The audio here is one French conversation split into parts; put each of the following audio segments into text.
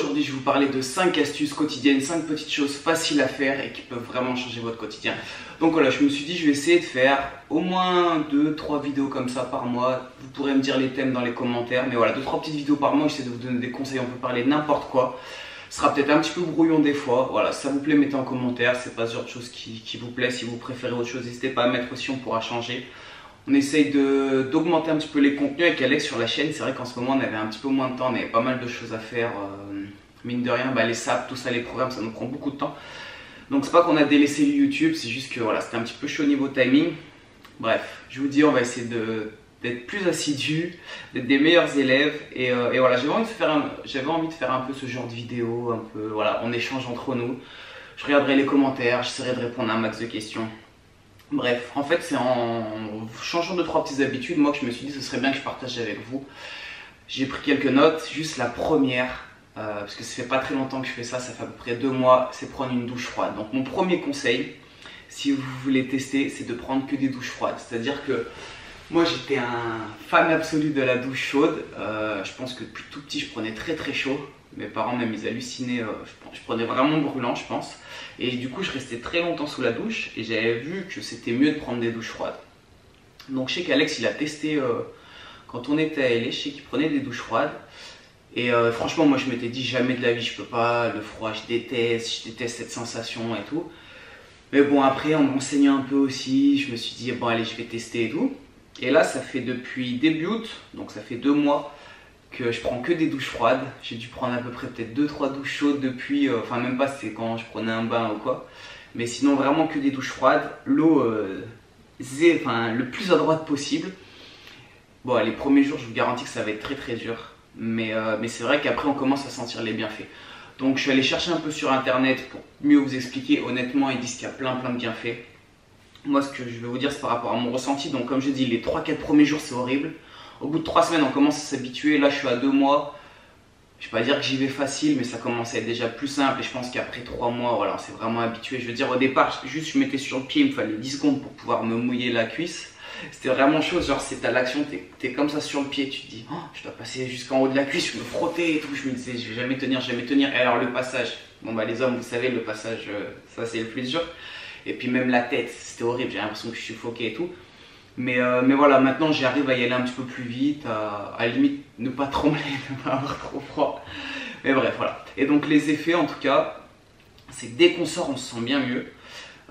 aujourd'hui je vais vous parler de 5 astuces quotidiennes, 5 petites choses faciles à faire et qui peuvent vraiment changer votre quotidien. Donc voilà, je me suis dit je vais essayer de faire au moins 2-3 vidéos comme ça par mois. Vous pourrez me dire les thèmes dans les commentaires, mais voilà, 2-3 petites vidéos par mois, j'essaie de vous donner des conseils, on peut parler de n'importe quoi. Ce sera peut-être un petit peu brouillon des fois, voilà, si ça vous plaît mettez en commentaire, c'est pas ce genre de choses qui vous plaît, si vous préférez autre chose n'hésitez pas à mettre aussi, on pourra changer. On essaye d'augmenter un petit peu les contenus avec Alex sur la chaîne. C'est vrai qu'en ce moment on avait un petit peu moins de temps, on avait pas mal de choses à faire. Mine de rien, les SAP, tout ça, les programmes, ça nous prend beaucoup de temps. Donc c'est pas qu'on a délaissé YouTube, c'est juste que voilà, c'était un petit peu chaud au niveau timing. Bref, je vous dis, on va essayer d'être plus assidus, d'être des meilleurs élèves. Et voilà, j'avais envie de faire un peu ce genre de vidéo, un peu, voilà, on échange entre nous. Je regarderai les commentaires, j'essaierai de répondre à un max de questions. Bref, en fait c'est en changeant 2-3 petites habitudes, moi que je me suis dit ce serait bien que je partage avec vous. J'ai pris quelques notes, juste la première, parce que ça fait pas très longtemps que je fais ça, ça fait à peu près 2 mois, c'est prendre une douche froide. Donc mon premier conseil, si vous voulez tester, c'est de prendre que des douches froides. C'est-à-dire que moi j'étais un fan absolu de la douche chaude, je pense que depuis tout petit je prenais très chaud. Mes parents même ils hallucinaient, je prenais vraiment brûlant je pense. Et du coup je restais très longtemps sous la douche et j'avais vu que c'était mieux de prendre des douches froides. Donc je sais qu'Alex il a testé quand on était à LA, je sais qu'il prenait des douches froides. Et franchement moi je m'étais dit jamais de la vie je peux pas, le froid je déteste cette sensation et tout. Mais bon après en m'enseignant un peu aussi, je me suis dit bon allez je vais tester et tout. Et là ça fait depuis début août, donc ça fait 2 mois que je prends que des douches froides. J'ai dû prendre à peu près peut-être 2-3 douches chaudes depuis, enfin même pas, c'est quand je prenais un bain ou quoi. Mais sinon vraiment que des douches froides, l'eau le plus à droite possible. Bon les premiers jours je vous garantis que ça va être très dur, mais c'est vrai qu'après on commence à sentir les bienfaits. Donc je suis allé chercher un peu sur internet pour mieux vous expliquer. Honnêtement ils disent qu'il y a plein de bienfaits. Moi ce que je vais vous dire c'est par rapport à mon ressenti. Donc comme je dis, les 3-4 premiers jours c'est horrible. Au bout de 3 semaines, on commence à s'habituer. Là, je suis à 2 mois. Je ne vais pas dire que j'y vais facile, mais ça commence à être déjà plus simple. Et je pense qu'après 3 mois, voilà, on s'est vraiment habitué. Je veux dire, au départ, juste je mettais sur le pied, il me fallait 10 secondes pour pouvoir me mouiller la cuisse. C'était vraiment chaud. Genre, c'est à l'action, tu es comme ça sur le pied. Tu te dis, oh, je dois passer jusqu'en haut de la cuisse, je me frottais et tout. Je me disais, je vais jamais tenir. Et alors, le passage, bon, les hommes, vous savez, le passage, ça, c'est le plus dur. Et puis, même la tête, c'était horrible. J'ai l'impression que je suffoquais et tout. Mais voilà, maintenant j'arrive à y aller un petit peu plus vite, à limite ne pas trembler, ne pas avoir trop froid. Mais bref, voilà. Et donc les effets en tout cas, c'est que dès qu'on sort, on se sent bien mieux.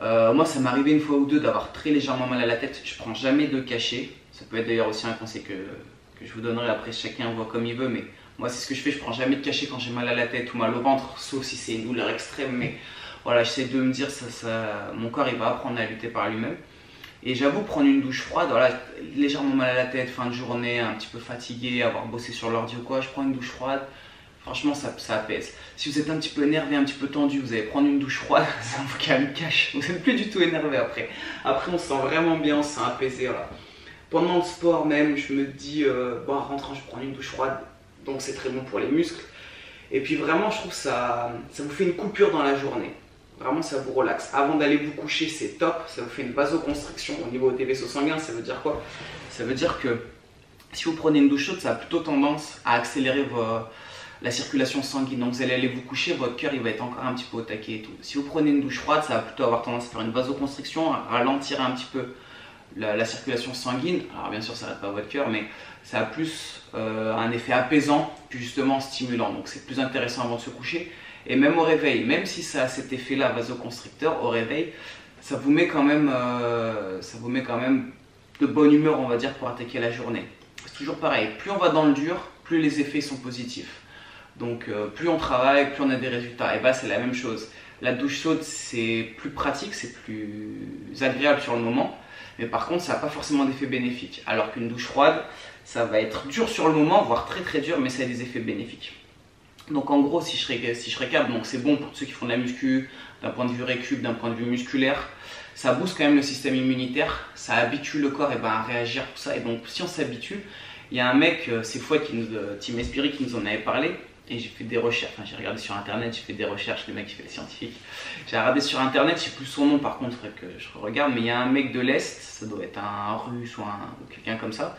Moi ça m'est arrivé une fois ou deux d'avoir très légèrement mal à la tête. Je prends jamais de cachet. Ça peut être d'ailleurs aussi un conseil que je vous donnerai, après chacun voit comme il veut. Mais moi c'est ce que je fais, je prends jamais de cachet quand j'ai mal à la tête ou mal au ventre, sauf si c'est une douleur extrême. Mais voilà, j'essaie de me dire, mon corps il va apprendre à lutter par lui-même. Et j'avoue, prendre une douche froide, voilà, légèrement mal à la tête, fin de journée, un petit peu fatigué, avoir bossé sur l'ordi ou quoi, je prends une douche froide, franchement ça apaise. Si vous êtes un petit peu énervé, un petit peu tendu, vous allez prendre une douche froide, ça vous calme cache, vous n'êtes plus du tout énervé après. Après on se sent vraiment bien, on se sent apaisé, voilà. Pendant le sport même, je me dis, bon en rentrant je prends une douche froide, donc c'est très bon pour les muscles. Et puis vraiment je trouve que ça vous fait une coupure dans la journée. Vraiment ça vous relaxe. Avant d'aller vous coucher c'est top, ça vous fait une vasoconstriction au niveau des vaisseaux sanguins. Ça veut dire quoi? Ça veut dire que si vous prenez une douche chaude, ça a plutôt tendance à accélérer la circulation sanguine. Donc vous allez aller vous coucher, votre cœur il va être encore un petit peu au taquet et tout. Si vous prenez une douche froide, ça va plutôt avoir tendance à faire une vasoconstriction, à ralentir un petit peu la circulation sanguine. Alors bien sûr ça n'arrête pas votre cœur, mais ça a plus un effet apaisant que justement stimulant. Donc c'est plus intéressant avant de se coucher. Et même au réveil, même si ça a cet effet-là vasoconstricteur, au réveil, ça vous met quand même de bonne humeur, on va dire, pour attaquer la journée. C'est toujours pareil, plus on va dans le dur, plus les effets sont positifs. Donc plus on travaille, plus on a des résultats. Et bah c'est la même chose. La douche chaude, c'est plus pratique, c'est plus agréable sur le moment. Mais par contre, ça n'a pas forcément d'effet bénéfique. Alors qu'une douche froide, ça va être dur sur le moment, voire très dur, mais ça a des effets bénéfiques. Donc en gros, si je récap, donc c'est bon pour ceux qui font de la muscu, d'un point de vue récup, d'un point de vue musculaire. Ça booste quand même le système immunitaire, ça habitue le corps à réagir pour ça. Et donc si on s'habitue, il y a un mec, c'est Fouad, Team Esprit, qui nous en avait parlé. Et j'ai fait des recherches, enfin, j'ai regardé sur internet, j'ai fait des recherches, le mec qui fait les scientifiques. J'ai regardé sur internet, je sais plus son nom par contre, il faudrait que je regarde, mais il y a un mec de l'Est, ça doit être un russe ou quelqu'un comme ça.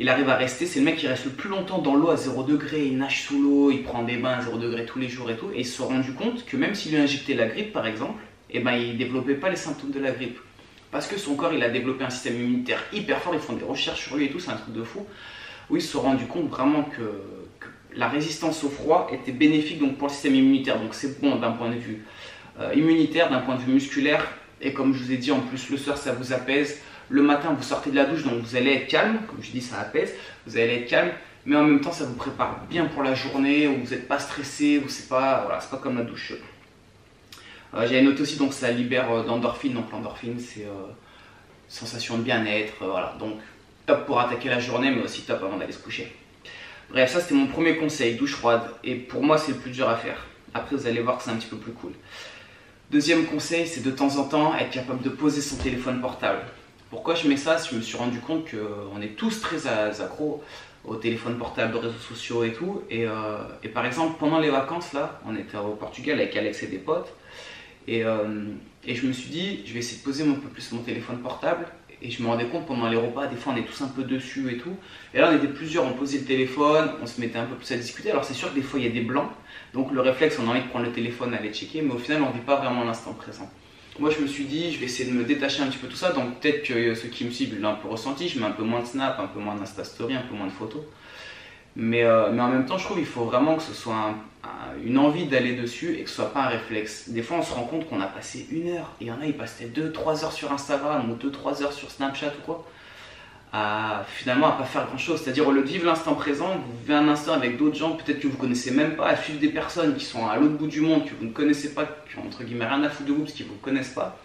il arrive à rester, c'est le mec qui reste le plus longtemps dans l'eau à 0 degré, il nage sous l'eau, il prend des bains à 0 degré tous les jours et tout, et il se rendu compte que même s'il lui injectait la grippe par exemple, et ben il développait pas les symptômes de la grippe. Parce que son corps il a développé un système immunitaire hyper fort, ils font des recherches sur lui et tout, c'est un truc de fou, où ils se sont rendus compte vraiment que la résistance au froid était bénéfique donc, pour le système immunitaire. Donc c'est bon d'un point de vue immunitaire, d'un point de vue musculaire, et comme je vous ai dit en plus le soir ça vous apaise, le matin vous sortez de la douche donc vous allez être calme, comme je dis ça apaise, vous allez être calme, mais en même temps ça vous prépare bien pour la journée, où vous n'êtes pas stressé, où c'est pas, voilà, c'est pas comme la douche chaude. J'avais noté aussi donc ça libère d'endorphine, donc l'endorphine c'est sensation de bien-être, voilà, donc top pour attaquer la journée mais aussi top avant d'aller se coucher. Bref, ça c'était mon premier conseil, douche froide, et pour moi c'est le plus dur à faire. Après vous allez voir que c'est un petit peu plus cool. Deuxième conseil, c'est de temps en temps être capable de poser son téléphone portable. Pourquoi je mets ça? Je me suis rendu compte qu'on est tous très accros au téléphone portable, aux réseaux sociaux et tout. Et par exemple, pendant les vacances, là, on était au Portugal avec Alex et des potes. Et je me suis dit, je vais essayer de poser un peu plus mon téléphone portable. Et je me rendais compte pendant les repas, des fois on est tous un peu dessus et tout. Et là on était plusieurs, on posait le téléphone, on se mettait un peu plus à discuter. Alors c'est sûr que des fois il y a des blancs, donc le réflexe on a envie de prendre le téléphone, aller checker, mais au final on ne vit pas vraiment l'instant présent. Moi je me suis dit, je vais essayer de me détacher un petit peu de tout ça, donc peut-être que ceux qui me suivent l'ont un peu ressenti, je mets un peu moins de snap, un peu moins d'Insta Story, un peu moins de photos. Mais en même temps je trouve qu'il faut vraiment que ce soit une envie d'aller dessus et que ce soit pas un réflexe. Des fois on se rend compte qu'on a passé 1 heure, et il y en a ils passaient 2-3 heures sur Instagram ou 2-3 heures sur Snapchat ou quoi, finalement à pas faire grand chose. C'est-à-dire au lieu de vivre l'instant présent, vous vivez un instant avec d'autres gens, peut-être que vous connaissez même pas, à suivre des personnes qui sont à l'autre bout du monde, que vous ne connaissez pas, qui ont entre guillemets rien à foutre de vous parce qu'ils vous connaissent pas.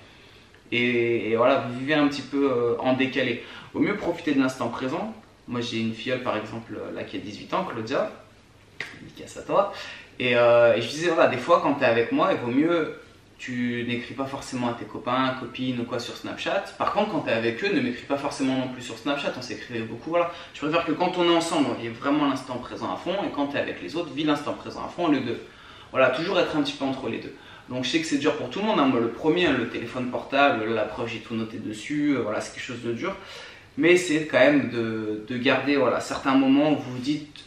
Et voilà, vous vivez un petit peu en décalé. Au mieux profiter de l'instant présent. Moi j'ai une filleule par exemple là qui a 18 ans, Claudia, dédicace à toi, et je disais voilà, des fois quand tu es avec moi il vaut mieux, tu n'écris pas forcément à tes copains, copines ou quoi sur Snapchat. Par contre quand tu es avec eux, ne m'écris pas forcément non plus sur Snapchat, on s'écrivait beaucoup, voilà. Je préfère que quand on est ensemble, on vit vraiment l'instant présent à fond, et quand tu es avec les autres, vis l'instant présent à fond, les deux. Voilà, toujours être un petit peu entre les deux. Donc je sais que c'est dur pour tout le monde, hein. Moi le premier, le téléphone portable, la preuve j'ai tout noté dessus, voilà, c'est quelque chose de dur. Mais c'est quand même de garder voilà, certains moments où vous vous dites,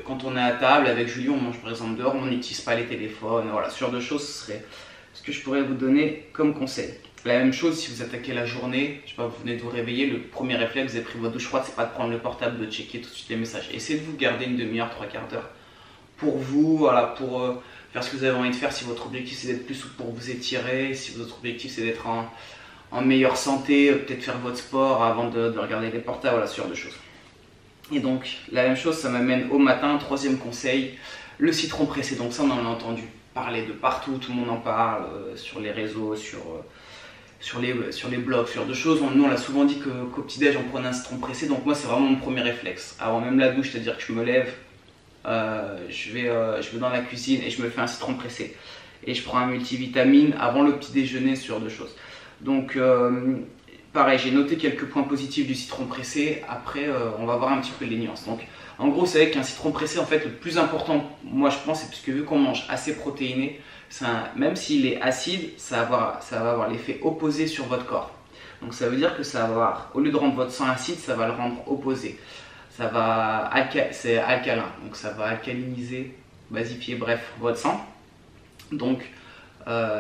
quand on est à table avec Julie, on mange par exemple dehors, on n'utilise pas les téléphones, voilà, ce genre de choses, ce serait ce que je pourrais vous donner comme conseil. La même chose si vous attaquez la journée, je sais pas, vous venez de vous réveiller, le premier réflexe, vous avez pris votre douche froide, c'est pas de prendre le portable, de checker tout de suite les messages. Essayez de vous garder une demi-heure, 3/4 d'heure pour vous, voilà, pour faire ce que vous avez envie de faire. Si votre objectif c'est d'être plus souple pour vous étirer, si votre objectif c'est d'être en meilleure santé, peut-être faire votre sport avant de regarder les portables, voilà, ce genre de choses. Et donc, la même chose, ça m'amène au matin, troisième conseil, le citron pressé. Donc ça, on en a entendu parler de partout, tout le monde en parle, sur les réseaux, sur les blogs, ce genre de choses. Nous, on l'a souvent dit qu'au petit-déj, on prenait un citron pressé. Donc moi, c'est vraiment mon premier réflexe. Avant même la douche, c'est-à-dire que je me lève, je vais dans la cuisine et je me fais un citron pressé. Et je prends un multivitamine avant le petit déjeuner, ce genre de choses. Donc pareil, j'ai noté quelques points positifs du citron pressé. Après on va voir un petit peu les nuances. Donc en gros, c'est vrai qu'un citron pressé, en fait le plus important, moi je pense, c'est parce que vu qu'on mange assez protéiné, même s'il est acide, ça va avoir l'effet opposé sur votre corps. Donc ça veut dire que ça va avoir, au lieu de rendre votre sang acide, ça va le rendre opposé. C'est alcalin, donc ça va alcaliniser, basifier, bref, votre sang. Donc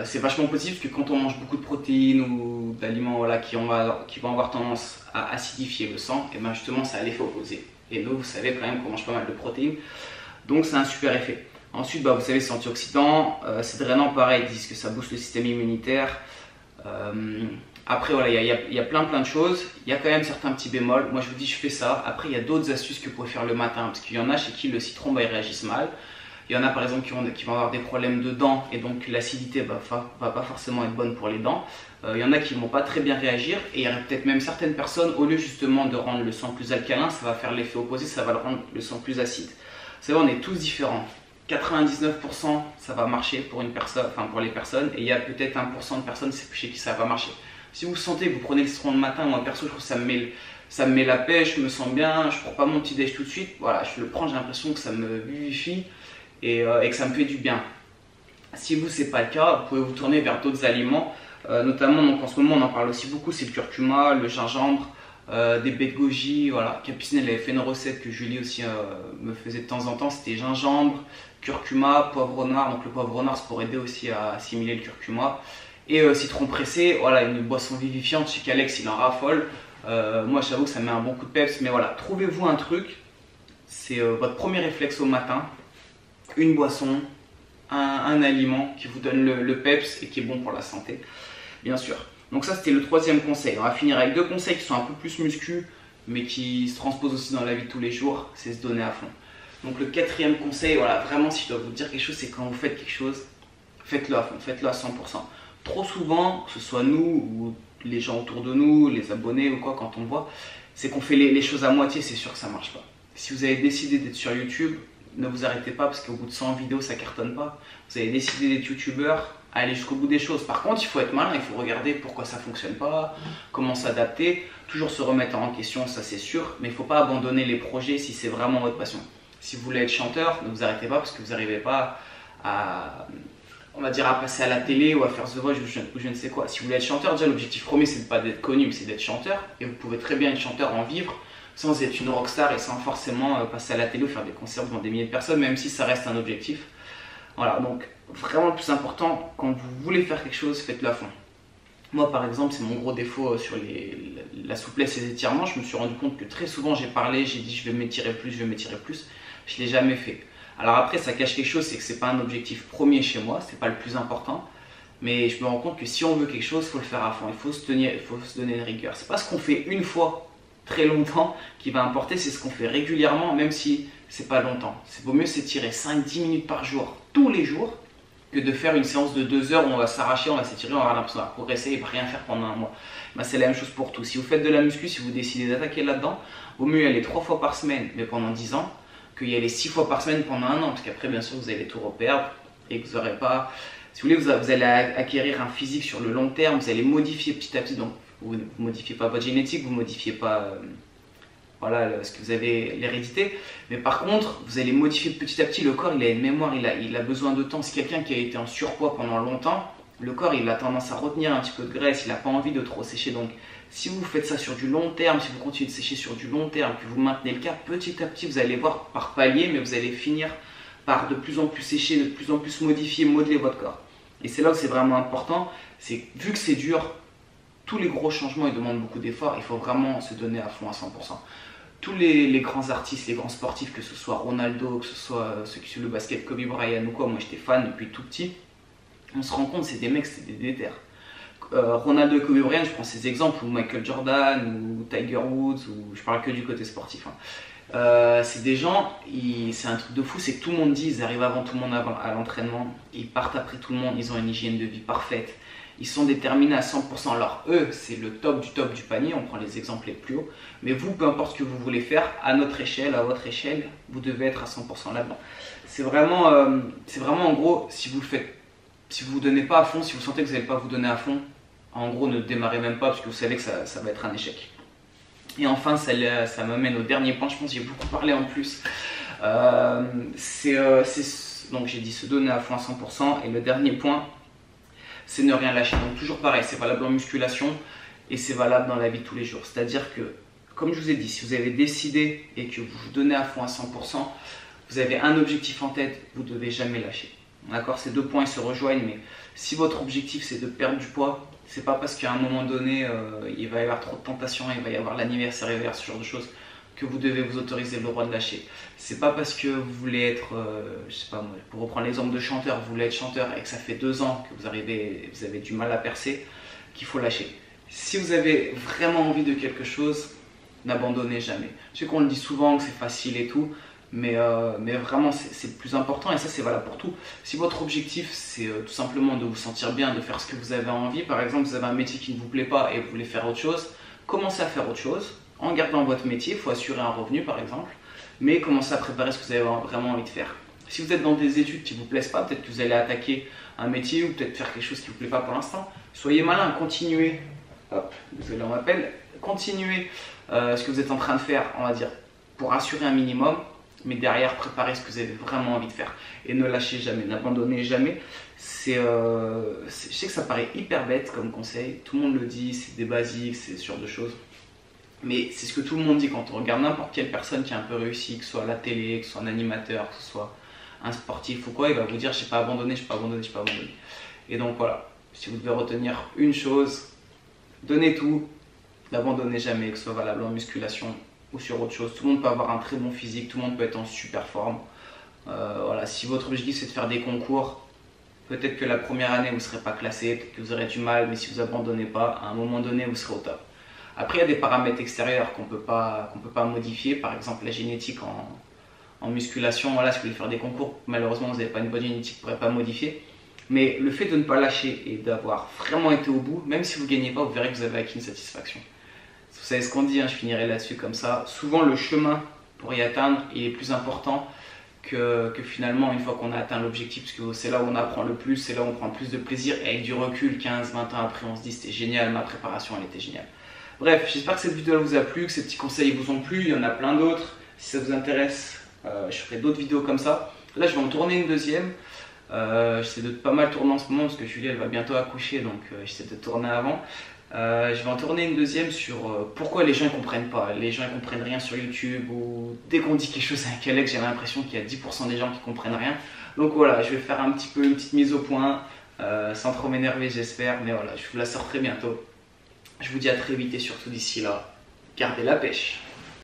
c'est vachement positif parce que quand on mange beaucoup de protéines ou d'aliments, voilà, qui vont avoir tendance à acidifier le sang, et bien justement ça a l'effet opposé. Et nous, vous savez quand même qu'on mange pas mal de protéines, donc c'est un super effet. Ensuite, vous savez, c'est antioxydant, c'est drainant, pareil, ils disent que ça booste le système immunitaire. Après voilà, il y a plein de choses. Il y a quand même certains petits bémols. Moi je vous dis, je fais ça. Après il y a d'autres astuces que vous pouvez faire le matin, parce qu'il y en a chez qui le citron ils réagissent mal. Il y en a par exemple qui vont avoir des problèmes de dents, et donc l'acidité va pas forcément être bonne pour les dents. Il y en a qui ne vont pas très bien réagir, et il y a peut-être même certaines personnes, au lieu justement de rendre le sang plus alcalin, ça va faire l'effet opposé, ça va le rendre le sang plus acide. Vous savez, on est tous différents. 99% ça va marcher pour une personne, enfin pour les personnes, et il y a peut-être 1% de personnes chez qui ça va pas marcher. Si vous sentez que vous prenez le citron le matin, moi perso je trouve que ça me met la pêche, je me sens bien, je prends pas mon petit déj tout de suite, voilà, je le prends, j'ai l'impression que ça me vivifie et que ça me fait du bien. Si vous c'est pas le cas, vous pouvez vous tourner vers d'autres aliments, notamment donc en ce moment on en parle aussi beaucoup, c'est le curcuma, le gingembre, des baies de goji, voilà. Capucine, elle avait fait une recette que Julie aussi me faisait de temps en temps, c'était gingembre, curcuma, poivre noir. Donc le poivre noir, c'est pour aider aussi à assimiler le curcuma. Et citron pressé, voilà, une boisson vivifiante. Je sais qu'Alex, il en raffole. Moi, j'avoue que ça met un bon coup de peps. Mais voilà, trouvez-vous un truc, c'est votre premier réflexe au matin, une boisson, un aliment qui vous donne le peps et qui est bon pour la santé, bien sûr. Donc ça, c'était le troisième conseil. On va finir avec deux conseils qui sont un peu plus muscu, mais qui se transposent aussi dans la vie de tous les jours, c'est se donner à fond. Donc le quatrième conseil, voilà, vraiment, si je dois vous dire quelque chose, c'est quand vous faites quelque chose, faites-le à fond, faites-le à 100%. Trop souvent, que ce soit nous ou les gens autour de nous, les abonnés ou quoi, quand on voit, c'est qu'on fait les choses à moitié, c'est sûr que ça marche pas. Si vous avez décidé d'être sur YouTube, ne vous arrêtez pas parce qu'au bout de 100 vidéos, ça cartonne pas. Vous avez décidé d'être youtubeur, allez jusqu'au bout des choses. Par contre, il faut être malin, il faut regarder pourquoi ça fonctionne pas, comment s'adapter, toujours se remettre en question, ça c'est sûr, mais il ne faut pas abandonner les projets si c'est vraiment votre passion. Si vous voulez être chanteur, ne vous arrêtez pas parce que vous n'arrivez pas à, on va dire, à passer à la télé ou à faire The Voice ou je ne sais quoi. Si vous voulez être chanteur, déjà l'objectif premier c'est de pas d'être connu, mais c'est d'être chanteur. Et vous pouvez très bien être chanteur, en vivre, sans être une rockstar et sans forcément passer à la télé ou faire des concerts devant des milliers de personnes, même si ça reste un objectif. Voilà, donc vraiment le plus important, quand vous voulez faire quelque chose, faites-le à fond. Moi par exemple, c'est mon gros défaut sur la souplesse et les étirements. Je me suis rendu compte que très souvent j'ai parlé, j'ai dit je vais m'étirer plus, je vais m'étirer plus. Je ne l'ai jamais fait. Alors après, ça cache quelque chose, c'est que ce n'est pas un objectif premier chez moi, ce n'est pas le plus important. Mais je me rends compte que si on veut quelque chose, il faut le faire à fond, il faut se tenir, il faut se donner une rigueur. C'est pas ce qu'on fait une fois très longtemps qui va importer, c'est ce qu'on fait régulièrement, même si c'est pas longtemps. C'est vaut mieux s'étirer 5-10 minutes par jour, tous les jours, que de faire une séance de 2 heures où on va s'arracher, on va s'étirer, on va avoir l'impression de progresser et pas rien faire pendant un mois. Ben, c'est la même chose pour tout. Si vous faites de la muscu, si vous décidez d'attaquer là-dedans, vaut mieux y aller 3 fois par semaine, mais pendant 10 ans, qu'il y aller 6 fois par semaine pendant un an, parce qu'après, bien sûr, vous allez tout reperdre et que vous n'aurez pas... Si vous voulez, vous allez acquérir un physique sur le long terme, vous allez modifier petit à petit, donc vous ne modifiez pas votre génétique, vous ne modifiez pas voilà, ce que vous avez, l'hérédité, mais par contre, vous allez modifier petit à petit. Le corps, il a une mémoire, il a besoin de temps. Si quelqu'un qui a été en surpoids pendant longtemps, le corps, il a tendance à retenir un petit peu de graisse, il n'a pas envie de trop sécher. Donc, si vous faites ça sur du long terme, si vous continuez de sécher sur du long terme, que vous maintenez le cap, petit à petit, vous allez voir par palier, mais vous allez finir par de plus en plus sécher, de plus en plus modifier, modeler votre corps. Et c'est là où c'est vraiment important, c'est vu que c'est dur, tous les gros changements ils demandent beaucoup d'efforts, il faut vraiment se donner à fond à 100%. Tous les grands artistes, les grands sportifs, que ce soit Ronaldo, que ce soit ceux qui suivent le basket, Kobe Bryant ou quoi, moi j'étais fan depuis tout petit, on se rend compte c'est des mecs, c'est des déter. Ronaldo et Kobe Bryant, je prends ces exemples, ou Michael Jordan, ou Tiger Woods, ou je parle que du côté sportif. C'est des gens, c'est un truc de fou, c'est que tout le monde dit, ils arrivent avant tout le monde à l'entraînement, ils partent après tout le monde, ils ont une hygiène de vie parfaite, ils sont déterminés à 100%. Alors eux, c'est le top du panier, on prend les exemples les plus hauts, mais vous, peu importe ce que vous voulez faire, à notre échelle, à votre échelle, vous devez être à 100% là-dedans. C'est vraiment en gros, si vous le faites, si vous ne vous donnez pas à fond, si vous sentez que vous n'allez pas vous donner à fond, en gros ne démarrez même pas parce que vous savez que ça va être un échec. Et enfin, ça m'amène au dernier point, je pense que j'ai beaucoup parlé en plus. Donc j'ai dit se donner à fond à 100%. Et le dernier point, c'est ne rien lâcher. Donc toujours pareil, c'est valable en musculation et c'est valable dans la vie de tous les jours. C'est-à-dire que, comme je vous ai dit, si vous avez décidé et que vous vous donnez à fond à 100%, vous avez un objectif en tête, vous ne devez jamais lâcher. D'accord, ces deux points ils se rejoignent, mais si votre objectif c'est de perdre du poids, c'est pas parce qu'à un moment donné il va y avoir trop de tentations, il va y avoir l'anniversaire hiver, ce genre de choses, que vous devez vous autoriser le droit de lâcher. C'est pas parce que vous voulez être, je sais pas moi, pour reprendre l'exemple de chanteur, vous voulez être chanteur et que ça fait 2 ans que vous avez du mal à percer, qu'il faut lâcher. Si vous avez vraiment envie de quelque chose, n'abandonnez jamais. Je sais qu'on le dit souvent que c'est facile et tout, mais vraiment c'est le plus important et ça c'est valable pour tout. Si votre objectif c'est tout simplement de vous sentir bien, de faire ce que vous avez envie, par exemple vous avez un métier qui ne vous plaît pas et vous voulez faire autre chose, commencez à faire autre chose en gardant votre métier, il faut assurer un revenu par exemple, mais commencez à préparer ce que vous avez vraiment envie de faire. Si vous êtes dans des études qui ne vous plaisent pas, peut-être que vous allez attaquer un métier ou peut-être faire quelque chose qui ne vous plaît pas pour l'instant, soyez malin, continuez, hop, désolé on m'appelle, continuez ce que vous êtes en train de faire, on va dire, pour assurer un minimum, mais derrière préparez ce que vous avez vraiment envie de faire et ne lâchez jamais, n'abandonnez jamais. Je sais que ça paraît hyper bête comme conseil, tout le monde le dit, c'est des basiques, c'est ce genre de choses, Mais c'est ce que tout le monde dit quand on regarde n'importe quelle personne qui a un peu réussi, que ce soit à la télé, que ce soit un animateur, que ce soit un sportif ou quoi, il va vous dire j'ai pas abandonné, j'ai pas abandonné, j'ai pas abandonné. Et donc voilà, si vous devez retenir une chose, donnez tout, n'abandonnez jamais, que ce soit valable en musculation ou sur autre chose. Tout le monde peut avoir un très bon physique, tout le monde peut être en super forme. Voilà, si votre objectif c'est de faire des concours, peut-être que la première année vous ne serez pas classé, peut-être que vous aurez du mal, mais si vous abandonnez pas, à un moment donné vous serez au top. Après il y a des paramètres extérieurs qu'on peut pas modifier, par exemple la génétique en musculation. Voilà, si vous voulez faire des concours, malheureusement vous n'avez pas une bonne génétique, vous ne pourrez pas modifier. Mais le fait de ne pas lâcher et d'avoir vraiment été au bout, même si vous ne gagnez pas, vous verrez que vous avez acquis une satisfaction. Vous savez ce qu'on dit, hein, je finirai là-dessus comme ça. Souvent le chemin pour y atteindre il est plus important que finalement une fois qu'on a atteint l'objectif, parce que c'est là où on apprend le plus, c'est là où on prend le plus de plaisir, et avec du recul, 15-20 ans après, on se dit c'était génial, ma préparation elle était géniale. Bref, j'espère que cette vidéo elle vous a plu, que ces petits conseils vous ont plu, il y en a plein d'autres. Si ça vous intéresse, je ferai d'autres vidéos comme ça. Là je vais en tourner une deuxième. J'essaie de pas mal tourner en ce moment parce que Julie elle va bientôt accoucher, donc j'essaie de tourner avant. Je vais en tourner une deuxième sur pourquoi les gens ne comprennent pas. Les gens ne comprennent rien sur YouTube, ou dès qu'on dit quelque chose avec Alex, j'ai l'impression qu'il y a 10% des gens qui comprennent rien. Donc voilà, je vais faire un petit peu une petite mise au point, sans trop m'énerver j'espère, mais voilà, je vous la sors très bientôt. Je vous dis à très vite et surtout d'ici là, gardez la pêche.